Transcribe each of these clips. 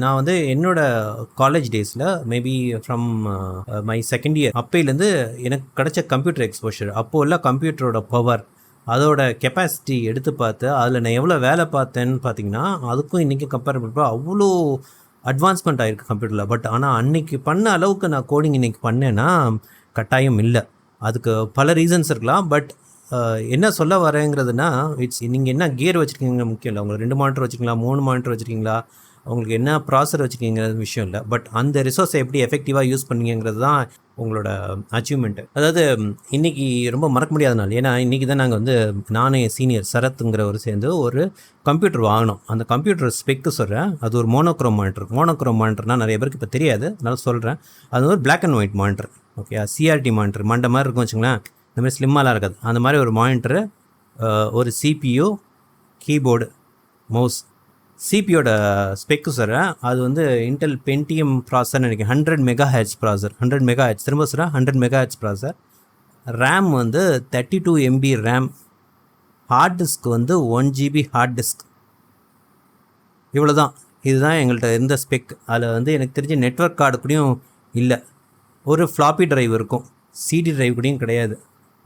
நான் வந்து என்னோட காலேஜ் டேஸில் maybe from my second year அப்பையிலேருந்து எனக்கு கிடைச்ச கம்ப்யூட்டர் எக்ஸ்போஷர். அப்போ உள்ள கம்ப்யூட்டரோட பவர், அதோட கெப்பாசிட்டி எடுத்து பார்த்து அதில் நான் எவ்வளோ வேலை பார்த்தேன்னு பார்த்தீங்கன்னா, அதுக்கும் இன்றைக்கும் கம்பேர் பண்ணுறப்போ அவ்வளோ அட்வான்ஸ்மெண்ட் ஆகிருக்கு கம்ப்யூட்டரில். பட் ஆனால் அன்னைக்கு பண்ண அளவுக்கு நான் கோடிங் இன்றைக்கி பண்ணேன்னா கட்டாயம் இல்லை. அதுக்கு பல ரீசன்ஸ் இருக்கலாம். பட் என்ன சொல்ல வரேங்கிறதுனா, நீங்கள் என்ன கியர் வச்சுருக்கீங்க முக்கியம் இல்லை. உங்களுக்கு 2 மானிட்டர் வச்சுருக்கீங்களா, 3 மானிட்டர் வச்சுருக்கீங்களா, உங்களுக்கு என்ன ப்ராசர் வச்சுருக்கீங்கிறது விஷயம் இல்லை. பட் அந்த ரிசோர்ஸை எப்படி எஃபெக்டிவாக யூஸ் பண்ணீங்கிறது தான் உங்களோட அச்சீவ்மெண்ட்டு. அதாவது இன்றைக்கி ரொம்ப மறக்க முடியாத நாள். ஏன்னா இன்றைக்கி தான் நாங்கள் வந்து நானே சீனியர் சரத்துங்கிறவர் சேர்ந்து ஒரு கம்ப்யூட்டர் வாங்கினோம். அந்த கம்ப்யூட்டர் ஸ்பெக்கு சொல்கிறேன். அது ஒரு மோனோக்ரோம் மானிட்டர். மோனோக்ரோம் மானிட்டர்னால் நிறைய பேருக்கு இப்போ தெரியாது, அதனால சொல்கிறேன். அது ஒரு black and white monitor. Okay, CRT monitor மண்ட மாதிரி இருக்கும் வச்சுங்களேன். இந்த மாதிரி ஸ்லிம்மாலாம் இருக்காது. அந்த மாதிரி ஒரு மானிட்டரு, ஒரு சிபியு, கீபோர்டு, மவுஸ். சிபியோட ஸ்பெக்கு சொல்கிறேன். அது வந்து இன்டெல் பென்டியம் ப்ராசர்னு நினைக்கிறேன். 100 MHz ப்ராசர். 100 MHz, திரும்ப சொல்கிறேன், 100 MHz ப்ராசர். ரேம் வந்து 32 MB ரேம். ஹார்ட் டிஸ்க் வந்து 1 GB ஹார்ட் டிஸ்க். இவ்வளோ தான். இதுதான் எங்கள்கிட்ட இருந்த ஸ்பெக். அதில் வந்து எனக்கு தெரிஞ்ச நெட்வொர்க் கார்டு கூடயும் இல்லை. ஒரு ஃப்ளாப்பி டிரைவ் இருக்கும், சிடி டிரைவ் கூடயும் கிடையாது.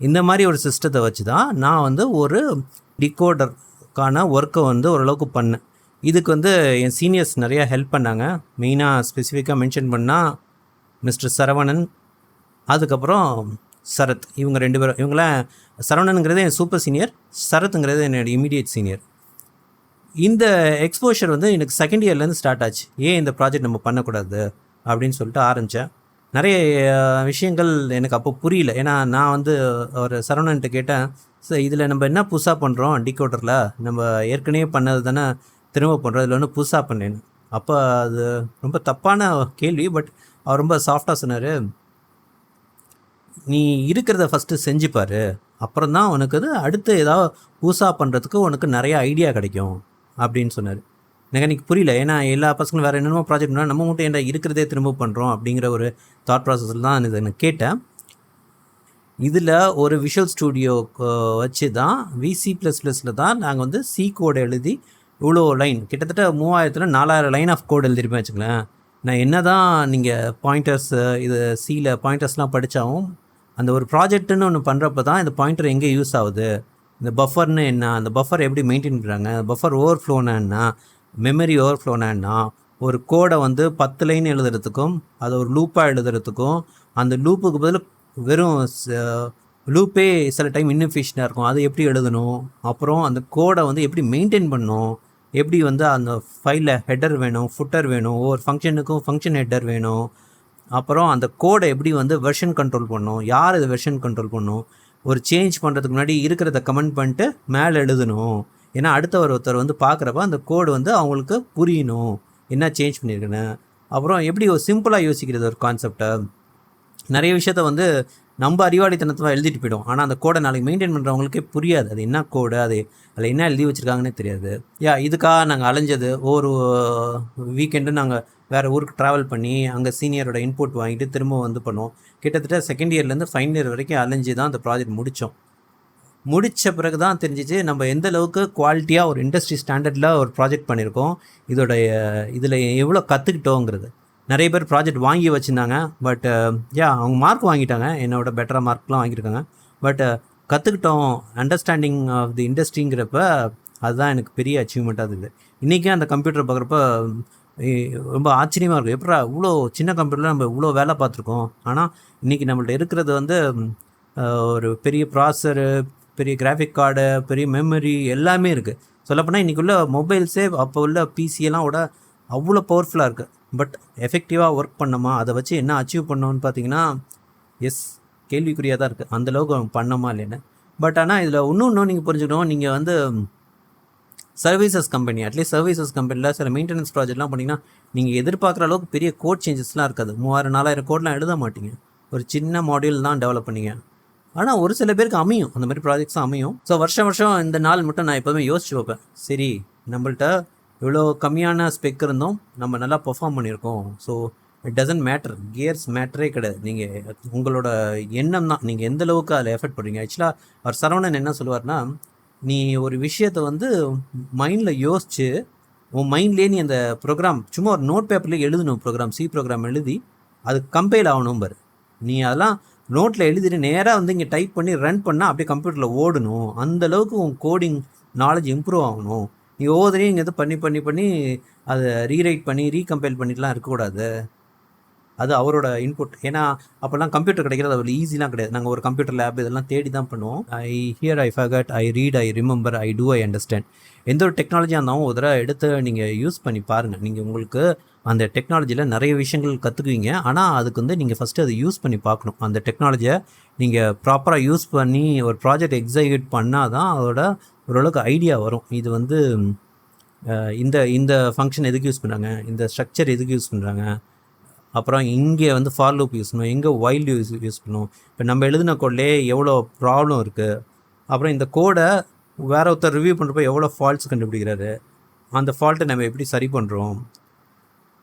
இந்த மாதிரி ஒரு சிஸ்டத்தை வச்சு தான் நான் வந்து ஒரு டிகோடருக்கான ஒர்க்கை வந்து ஓரளவுக்கு பண்ணேன். இதுக்கு வந்து என் சீனியர்ஸ் நிறையா ஹெல்ப் பண்ணாங்க. மெயினாக ஸ்பெசிஃபிக்காக மென்ஷன் பண்ணால் மிஸ்டர் சரவணன், அதுக்கப்புறம் சரத். இவங்க 2 பேரும். இவங்களாம் சரவணனுங்கிறது என் சூப்பர் சீனியர், சரத்துங்கிறது என்னோட இமீடியட் சீனியர். இந்த எக்ஸ்போஷர் வந்து எனக்கு செகண்ட் இயர்லேருந்து ஸ்டார்ட் ஆச்சு. ஏன் இந்த ப்ராஜெக்ட் நம்ம பண்ணக்கூடாது அப்படின்னு சொல்லிட்டு ஆரம்பித்தேன். நிறைய விஷயங்கள் எனக்கு அப்போ புரியல. ஏன்னா நான் வந்து ஒரு சரவணன்ட்டு கேட்டேன், சார் இதில் நம்ம என்ன புதுசாக பண்ணுறோம், டிகோடரில் நம்ம ஏற்கனவே பண்ணது தானே திரும்ப பண்ணுறோம், இதில் ஒன்று புதுசாக பண்ணேன். அப்போ அது ரொம்ப தப்பான கேள்வி. பட் அவர் ரொம்ப சாஃப்டாக சொன்னார், நீ இருக்கிறத ஃபஸ்ட்டு செஞ்சுப்பார், அப்புறம் தான் உனக்கு அது அடுத்து ஏதாவது புதுசாக பண்ணுறதுக்கு உனக்கு நிறைய ஐடியா கிடைக்கும் அப்படின்னு சொன்னார். எனக்கு புரியல. ஏன்னா எல்லா பசங்களும் வேறு என்னென்னமோ ப்ராஜெக்ட் பண்ணால் நம்ம மட்டும் என்ன இருக்கிறதே திரும்ப பண்ணுறோம் அப்படிங்கிற ஒரு தாட் ப்ராசஸில் தான் இதை நான் கேட்டேன். இதில் ஒரு விஷுவல் ஸ்டூடியோ வச்சு தான் VC++ல் தான் நாங்கள் வந்து சி கோடை எழுதி இவ்வளோ லைன், கிட்டத்தட்ட 3000 4000 லைன் ஆஃப் கோடு எழுதிருப்பேன் வச்சுங்களேன். நான் என்ன தான் நீங்கள் பாயிண்டர்ஸு இது சியில் பாயிண்டர்ஸ்லாம் படித்தாவும் அந்த ஒரு ப்ராஜெக்ட்டுன்னு ஒன்று பண்ணுறப்ப தான் இந்த பாயிண்டர் எங்கே யூஸ் ஆகுது, இந்த பஃபர்னு என்ன, அந்த பஃபர் எப்படி மெயின்டைன் பண்ணுறாங்க, பஃபர் ஓவர்ஃப்ளோனா என்ன, மெமரி ஓவர்ஃப்ளோனா, ஒரு கோடை வந்து 10 லைன் எழுதுறதுக்கும் அதை ஒரு லூப்பாக எழுதுறதுக்கும், அந்த லூப்புக்கு பதில் வெறும் லூப்பே சில டைம் இன்எஃபிஷியண்டாக இருக்கும், அதை எப்படி எழுதணும், அப்புறம் அந்த கோடை வந்து எப்படி மெயின்டைன் பண்ணணும், எப்படி வந்து அந்த ஃபைலில் ஹெட்டர் வேணும், ஃபுட்டர் வேணும், ஒவ்வொரு ஃபங்க்ஷனுக்கும் ஃபங்க்ஷன் ஹெட்டர் வேணும், அப்புறம் அந்த கோடை எப்படி வந்து வெர்ஷன் கண்ட்ரோல் பண்ணணும், யார் இதை வெர்ஷன் கண்ட்ரோல் பண்ணணும், ஒரு சேஞ்ச் பண்ணுறதுக்கு முன்னாடி இருக்கிறத கமெண்ட் பண்ணிட்டு மேலே எழுதணும். ஏன்னா அடுத்த ஒருத்தர் வந்து பார்க்குறப்ப அந்த கோடு வந்து அவங்களுக்கு புரியணும், என்ன சேஞ்ச் பண்ணியிருக்குன்னு. அப்புறம் எப்படி ஒரு சிம்பிளாக யோசிக்கிறது ஒரு கான்செப்டை. நிறைய விஷயத்த வந்து நம்ம அறிவாளித்தனத்தை எழுதிட்டு போய்டும். ஆனால் அந்த கோடை நாளைக்கு மெயின்டைன் பண்ணுறவங்களுக்கே புரியாது, அது என்ன கோடு, அதில் என்ன எழுதி வச்சுருக்காங்கன்னே தெரியாது. இதுக்காக நாங்கள் அலைஞ்சது. ஒரு வீக்கெண்டு நாங்கள் வேறு ஊருக்கு ட்ராவல் பண்ணி அங்கே சீனியரோட இன்புட் வாங்கிட்டு திரும்ப வந்து பண்ணுவோம். கிட்டத்தட்ட செகண்ட் இயர்லேருந்து ஃபைனல் இயர் வரைக்கும் அலைஞ்சி தான் அந்த ப்ராஜெக்ட் முடித்தோம். முடித்த பிறகு தான் தெரிஞ்சிச்சு நம்ம எந்த அளவுக்கு குவாலிட்டியாக ஒரு இண்டஸ்ட்ரி ஸ்டாண்டர்டில் ஒரு ப்ராஜெக்ட் பண்ணியிருக்கோம், இதில் எவ்வளோ கற்றுக்கிட்டோங்கிறது. நிறைய பேர் ப்ராஜெக்ட் வாங்கி வச்சுருந்தாங்க. பட் அவங்க மார்க் வாங்கிட்டாங்க, என்னோட பெட்டராக மார்க்லாம் வாங்கியிருக்காங்க. பட் கற்றுக்கிட்டோம், அண்டர்ஸ்டாண்டிங் ஆஃப் தி இண்டஸ்ட்ரிங்கிறப்ப அதுதான் எனக்கு பெரிய அச்சீவ்மெண்ட்டாக இருக்குது. இன்றைக்கே அந்த கம்ப்யூட்டர் பார்க்குறப்ப ரொம்ப ஆச்சரியமாக இருக்கும். எப்படா இவ்வளோ சின்ன கம்ப்யூட்டரில் நம்ம இவ்வளோ வேலை பார்த்துருக்கோம். ஆனால் இன்றைக்கி நம்மள்ட்ட இருக்கிறது வந்து ஒரு பெரிய ப்ராசரு, பெரிய கிராஃபிக் கார்டு, பெரிய மெமரி எல்லாமே இருக்குது. சொல்லப்போனால் இன்றைக்கி உள்ள மொபைல்ஸே அப்போ உள்ள பிசியெல்லாம் விட அவ்வளோ பவர்ஃபுல்லாக இருக்குது. பட் எஃபெக்டிவாக ஒர்க் பண்ணோமா, அதை வச்சு என்ன அச்சீவ் பண்ணோன்னு பார்த்தீங்கன்னா கேள்விக்குறியாக தான் இருக்குது, அந்தளவுக்கு அவங்க பண்ணோமா இல்லைன்னு. பட் ஆனால் இதில் இன்னும் நீங்கள் புரிஞ்சுக்கணும், நீங்கள் வந்து சர்வீசஸ் கம்பெனி, அட்லீஸ்ட் சர்வீசஸ் கம்பெனியில் சில மெயின்டெனன்ஸ் ப்ராஜெக்ட்லாம் பண்ணிங்கன்னா நீங்கள் எதிர்பார்க்குற அளவுக்கு பெரிய கோட் சேஞ்சஸ்லாம் இருக்காது. 3000-4000 கோட்லாம் எழுத மாட்டீங்க, ஒரு சின்ன மாடியூல் தான் டெவலப் பண்ணிங்க. ஆனால் ஒரு சில பேருக்கு அமையும், அந்த மாதிரி ப்ராஜெக்ட்ஸும் அமையும். ஸோ வருஷம் இந்த நாள் மட்டும் நான் எப்போதுமே யோசிச்சு வைப்பேன், சரி நம்மள்கிட்ட இவ்வளோ கம்மியான ஸ்பெக் இருந்தோம், நம்ம நல்லா பெர்ஃபார்ம் பண்ணியிருக்கோம். So it doesn't matter, gears மேட்டரே கிடையாது, நீங்கள் உங்களோட எண்ணம் தான், நீங்கள் எந்த அளவுக்கு அதில் எஃபெக்ட் பண்ணுறீங்க. ஆக்சுவலாக அவர் சரவணன் என்ன சொல்லுவார்னா, நீ ஒரு விஷயத்தை வந்து மைண்டில் யோசித்து உன் மைண்ட்லேயே நீ அந்த ப்ரோக்ராம் சும்மா ஒரு நோட் பேப்பர்லேயே எழுதணும், சி ப்ரோக்ராம் எழுதி அது கம்பைல் ஆகணும் பாரு. நீ அதெல்லாம் நோட்டில் எழுதிட்டு நேராக வந்து இங்கே டைப் பண்ணி ரன் பண்ணால் அப்படியே கம்ப்யூட்டரில் ஓடணும். அந்தளவுக்கு உன் கோடிங் நாலேஜ் இம்ப்ரூவ் ஆகணும். நீ ஒவ்வொருத்தரையும் இங்கே பண்ணி பண்ணி பண்ணி அதை ரீரைட் பண்ணி ரீகம்பைல் பண்ணிட்டுலாம் இருக்கக்கூடாது. அது அவரோட இன்புட். ஏன்னா அப்போல்லாம் கம்ப்யூட்டர் கிடைக்கிறது அவ்வளோ ஈஸிலாம் கிடையாது. நாங்கள் ஒரு கம்ப்யூட்டர் லேப் இதெல்லாம் தேடி தான் பண்ணுவோம். I forget, I read, I remember, I do, I understand. எந்த ஒரு டெக்னாலஜியாக இருந்தாலும் ஒரு தடவை எடுத்து நீங்கள் யூஸ் பண்ணி பாருங்கள். நீங்கள் உங்களுக்கு அந்த டெக்னாலஜியில் நிறைய விஷயங்கள் கற்றுக்குவீங்க. ஆனால் அதுக்கு வந்து நீங்கள் ஃபஸ்ட்டு அதை யூஸ் பண்ணி பார்க்கணும். அந்த டெக்னாலஜியை நீங்கள் ப்ராப்பராக யூஸ் பண்ணி ஒரு ப்ராஜெக்ட் எக்ஸிக்யூட் பண்ணால் தான் அதோட ஓரளவுக்கு ஐடியா வரும். இது வந்து இந்த இந்த ஃபங்க்ஷன் எதுக்கு யூஸ் பண்ணுறாங்க, இந்த ஸ்ட்ரக்சர் எதுக்கு யூஸ் பண்ணுறாங்க, அப்புறம் இங்கே வந்து ஃபார் லூப் யூஸ் பண்ணுவோம், எங்கே வைல்டு யூஸ் பண்ணுவோம். இப்போ நம்ம எழுதின கோட்லேயே எவ்வளோ ப்ராப்ளம் இருக்குது, அப்புறம் இந்த கோடை வேற ஒருத்தர் ரிவ்யூ பண்ணுறப்போ எவ்வளோ ஃபால்ட்ஸ் கண்டுபிடிக்கிறாரு, அந்த ஃபால்ட்டை நம்ம எப்படி சரி பண்ணுறோம்,